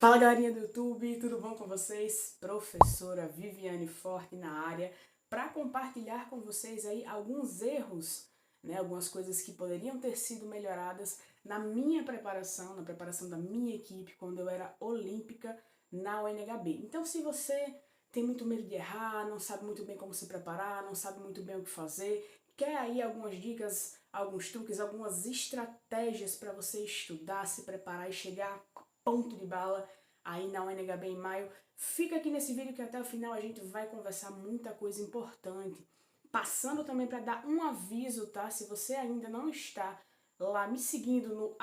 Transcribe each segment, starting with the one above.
Fala galerinha do YouTube, tudo bom com vocês? Professora Viviane Forte na área para compartilhar com vocês aí alguns erros, algumas coisas que poderiam ter sido melhoradas na minha preparação, na preparação da minha equipe quando eu era olímpica na UNHB. Então, se você tem muito medo de errar, não sabe muito bem como se preparar, não sabe muito bem o que fazer, quer aí algumas dicas, alguns truques, algumas estratégias para você estudar, se preparar e chegar ponto de bala aí na UNHB em maio, fica aqui nesse vídeo que até o final a gente vai conversar muita coisa importante. Passando também para dar um aviso, tá? Se você ainda não está lá me seguindo no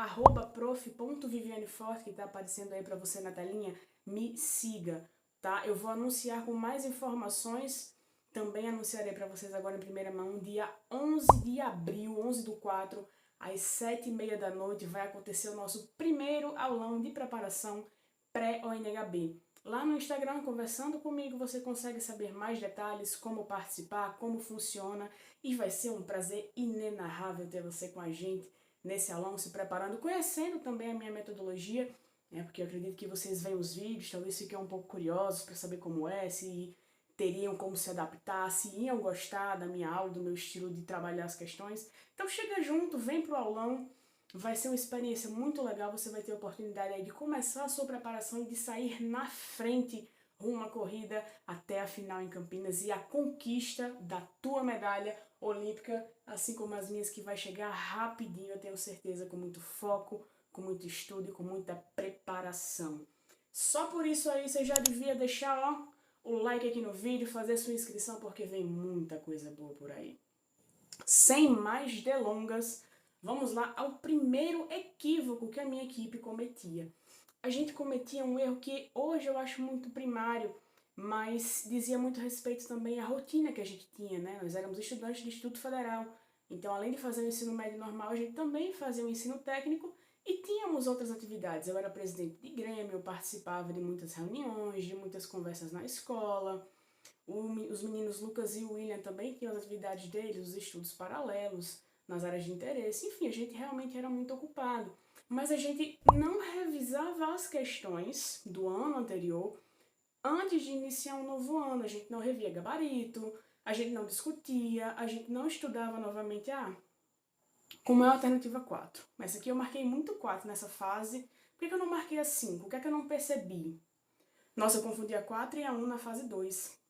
@prof.vivianeforte, que está aparecendo aí para você na telinha, me siga, tá? Eu vou anunciar com mais informações, também anunciarei para vocês agora em primeira mão, dia 11 de abril, 11/4, às 7h30 da noite, vai acontecer o nosso primeiro aulão de preparação pré-ONHB. Lá no Instagram, conversando comigo, você consegue saber mais detalhes, como participar, como funciona, e vai ser um prazer inenarrável ter você com a gente nesse aulão, se preparando, conhecendo também a minha metodologia, porque eu acredito que vocês veem os vídeos, talvez fiquem um pouco curiosos para saber como é, se teriam como se adaptar, se iam gostar da minha aula, do meu estilo de trabalhar as questões. Então chega junto, vem pro aulão. Vai ser uma experiência muito legal, você vai ter a oportunidade aí de começar a sua preparação e de sair na frente rumo à corrida até a final em Campinas e a conquista da tua medalha olímpica, assim como as minhas, que vai chegar rapidinho, eu tenho certeza, com muito foco, com muito estudo e com muita preparação. Só por isso aí você já devia deixar o like aqui no vídeo, fazer sua inscrição, porque vem muita coisa boa por aí. Sem mais delongas, vamos lá ao primeiro equívoco que a minha equipe cometia. A gente cometia um erro que hoje eu acho muito primário, mas dizia muito respeito também à rotina que a gente tinha, né? Nós éramos estudantes do Instituto Federal, então além de fazer o ensino médio normal, a gente também fazia o ensino técnico e tínhamos outras atividades. Eu era presidente de grêmio, eu participava de muitas reuniões, de muitas conversas na escola. Os meninos Lucas e o William também tinham as atividades deles, os estudos paralelos, nas áreas de interesse. Enfim, a gente realmente era muito ocupado. Mas a gente não revisava as questões do ano anterior antes de iniciar um novo ano. A gente não revia gabarito, a gente não discutia, a gente não estudava novamente. Como é a alternativa 4? Essa aqui eu marquei muito 4 nessa fase. Por que eu não marquei a 5? O que é que eu não percebi? Nossa, eu confundi a 4 e a 1 na fase 2.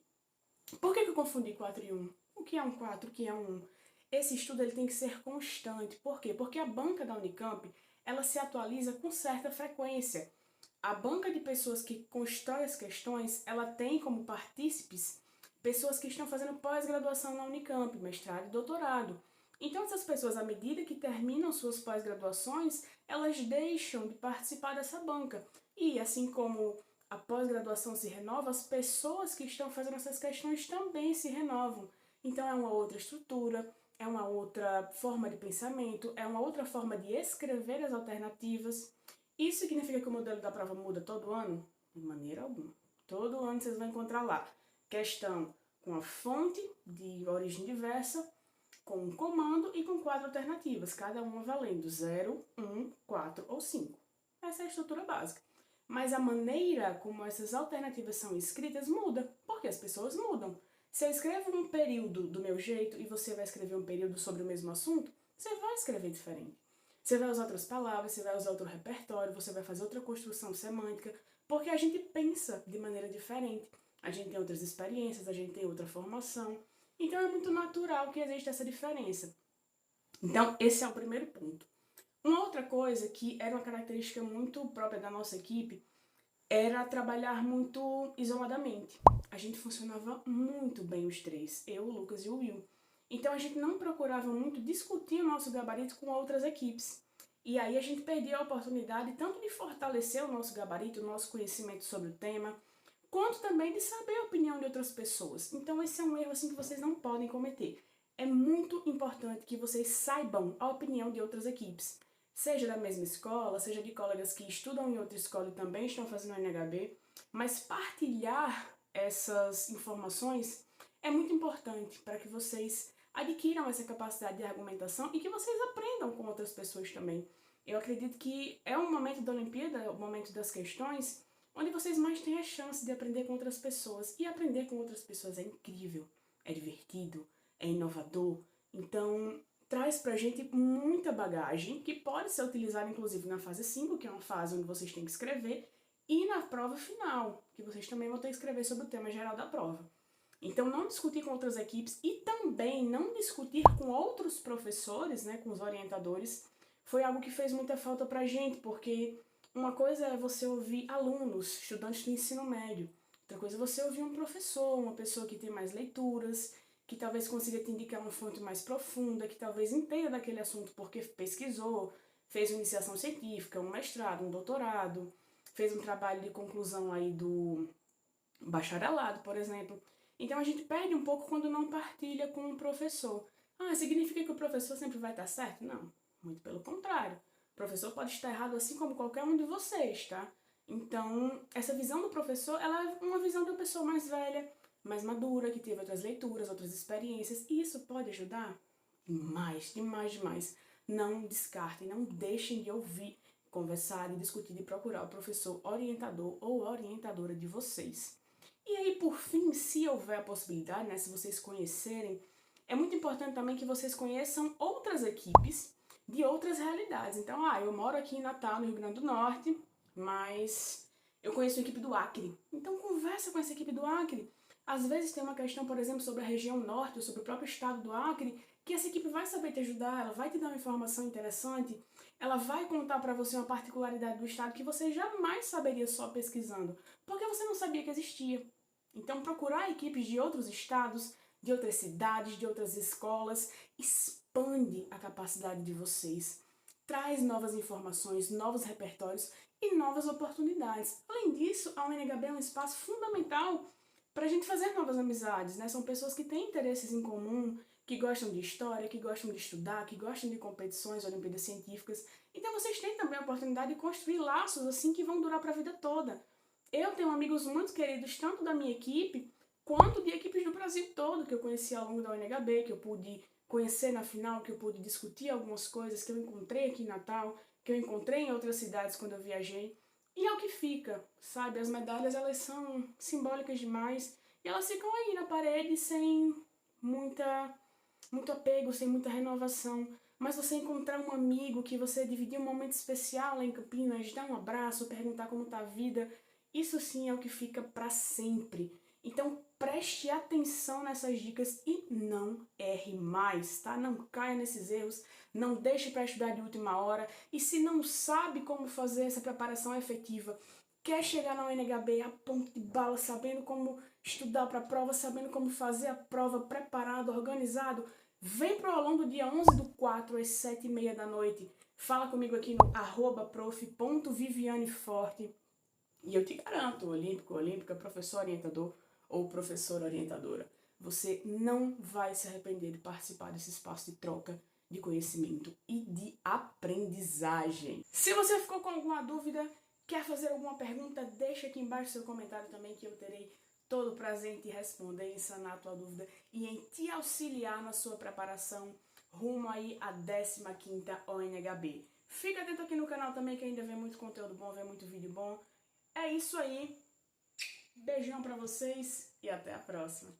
Por que eu confundi 4 e 1? O que é um 4, o que é um 1? Esse estudo ele tem que ser constante. Por quê? Porque a banca da Unicamp ela se atualiza com certa frequência. A banca de pessoas que constrói as questões, ela tem como partícipes pessoas que estão fazendo pós-graduação na Unicamp, mestrado e doutorado. Então essas pessoas, à medida que terminam suas pós-graduações, elas deixam de participar dessa banca. E assim como a pós-graduação se renova, as pessoas que estão fazendo essas questões também se renovam. Então é uma outra estrutura, é uma outra forma de pensamento, é uma outra forma de escrever as alternativas. Isso significa que o modelo da prova muda todo ano? De maneira alguma. Todo ano vocês vão encontrar lá questão com a fonte de origem diversa, com um comando e com 4 alternativas, cada uma valendo 0, 1, 4 ou 5. Essa é a estrutura básica. Mas a maneira como essas alternativas são escritas muda, porque as pessoas mudam. Se eu escrevo um período do meu jeito e você vai escrever um período sobre o mesmo assunto, você vai escrever diferente. Você vai usar outras palavras, você vai usar outro repertório, você vai fazer outra construção semântica, porque a gente pensa de maneira diferente. A gente tem outras experiências, a gente tem outra formação. Então é muito natural que exista essa diferença. Então, esse é o primeiro ponto. Uma outra coisa que era uma característica muito própria da nossa equipe era trabalhar muito isoladamente. A gente funcionava muito bem os três, eu, o Lucas e o Will. Então a gente não procurava muito discutir o nosso gabarito com outras equipes. E aí a gente perdia a oportunidade tanto de fortalecer o nosso gabarito, o nosso conhecimento sobre o tema, quanto também de saber a opinião de outras pessoas. Então esse é um erro assim que vocês não podem cometer. É muito importante que vocês saibam a opinião de outras equipes. Seja da mesma escola, seja de colegas que estudam em outra escola e também estão fazendo o NHB, mas partilhar essas informações é muito importante para que vocês adquiram essa capacidade de argumentação e que vocês aprendam com outras pessoas também. Eu acredito que é um momento da Olimpíada, o momento das questões, onde vocês mais têm a chance de aprender com outras pessoas. E aprender com outras pessoas é incrível, é divertido, é inovador. Então, traz pra gente muita bagagem que pode ser utilizada inclusive na fase 5, que é uma fase onde vocês têm que escrever, e na prova final, que vocês também vão ter que escrever sobre o tema geral da prova. Então, não discutir com outras equipes e também não discutir com outros professores, né, com os orientadores, foi algo que fez muita falta pra gente, porque uma coisa é você ouvir alunos, estudantes do ensino médio. Outra coisa é você ouvir um professor, uma pessoa que tem mais leituras, que talvez consiga te indicar uma fonte mais profunda, que talvez entenda daquele assunto porque pesquisou, fez uma iniciação científica, um mestrado, um doutorado, fez um trabalho de conclusão aí do bacharelado, por exemplo. Então a gente perde um pouco quando não partilha com o professor. Ah, significa que o professor sempre vai estar certo? Não, muito pelo contrário. O professor pode estar errado assim como qualquer um de vocês, tá? Então, essa visão do professor, ela é uma visão de uma pessoa mais velha, mais madura, que teve outras leituras, outras experiências, e isso pode ajudar demais, demais, demais. Não descartem, não deixem de ouvir, conversar, de discutir, de procurar o professor orientador ou orientadora de vocês. E aí, por fim, se houver a possibilidade, né, se vocês conhecerem, é muito importante também que vocês conheçam outras equipes de outras realidades. Então, eu moro aqui em Natal, no Rio Grande do Norte, mas eu conheço a equipe do Acre. Então, conversa com essa equipe do Acre. Às vezes tem uma questão, por exemplo, sobre a região norte, ou sobre o próprio estado do Acre, que essa equipe vai saber te ajudar, ela vai te dar uma informação interessante, ela vai contar para você uma particularidade do estado que você jamais saberia só pesquisando, porque você não sabia que existia. Então, procurar equipes de outros estados, de outras cidades, de outras escolas, expande a capacidade de vocês. Traz novas informações, novos repertórios e novas oportunidades. Além disso, a UNHB é um espaço fundamental para a gente fazer novas amizades, né? São pessoas que têm interesses em comum, que gostam de história, que gostam de estudar, que gostam de competições, Olimpíadas científicas. Então vocês têm também a oportunidade de construir laços assim que vão durar para a vida toda. Eu tenho amigos muito queridos, tanto da minha equipe, quanto de equipes do Brasil todo, que eu conheci ao longo da UNHB, que eu pude conhecer na final, que eu pude discutir algumas coisas que eu encontrei aqui em Natal, que eu encontrei em outras cidades quando eu viajei. E é o que fica, sabe? As medalhas, elas são simbólicas demais e elas ficam aí na parede sem muito apego, sem muita renovação. Mas você encontrar um amigo que você dividiu um momento especial lá em Campinas, dar um abraço, perguntar como tá a vida, isso sim é o que fica para sempre. Então preste atenção nessas dicas e não erre mais, tá? Não caia nesses erros, não deixe para estudar de última hora. E se não sabe como fazer essa preparação efetiva, quer chegar na UNHB a ponto de bala, sabendo como estudar para a prova, sabendo como fazer a prova, preparado, organizado, vem pro aulão do dia 11/4 às 7h30 da noite. Fala comigo aqui no @prof.vivianeforte. E eu te garanto, olímpico, olímpica, professor orientador ou professora orientadora, você não vai se arrepender de participar desse espaço de troca de conhecimento e de aprendizagem. Se você ficou com alguma dúvida, quer fazer alguma pergunta, deixa aqui embaixo seu comentário também, que eu terei todo o prazer em te responder, em sanar a tua dúvida e em te auxiliar na sua preparação rumo aí à 15ª ONHB. Fica atento aqui no canal também, que ainda vem muito conteúdo bom, vem muito vídeo bom. É isso aí. Beijão pra vocês e até a próxima.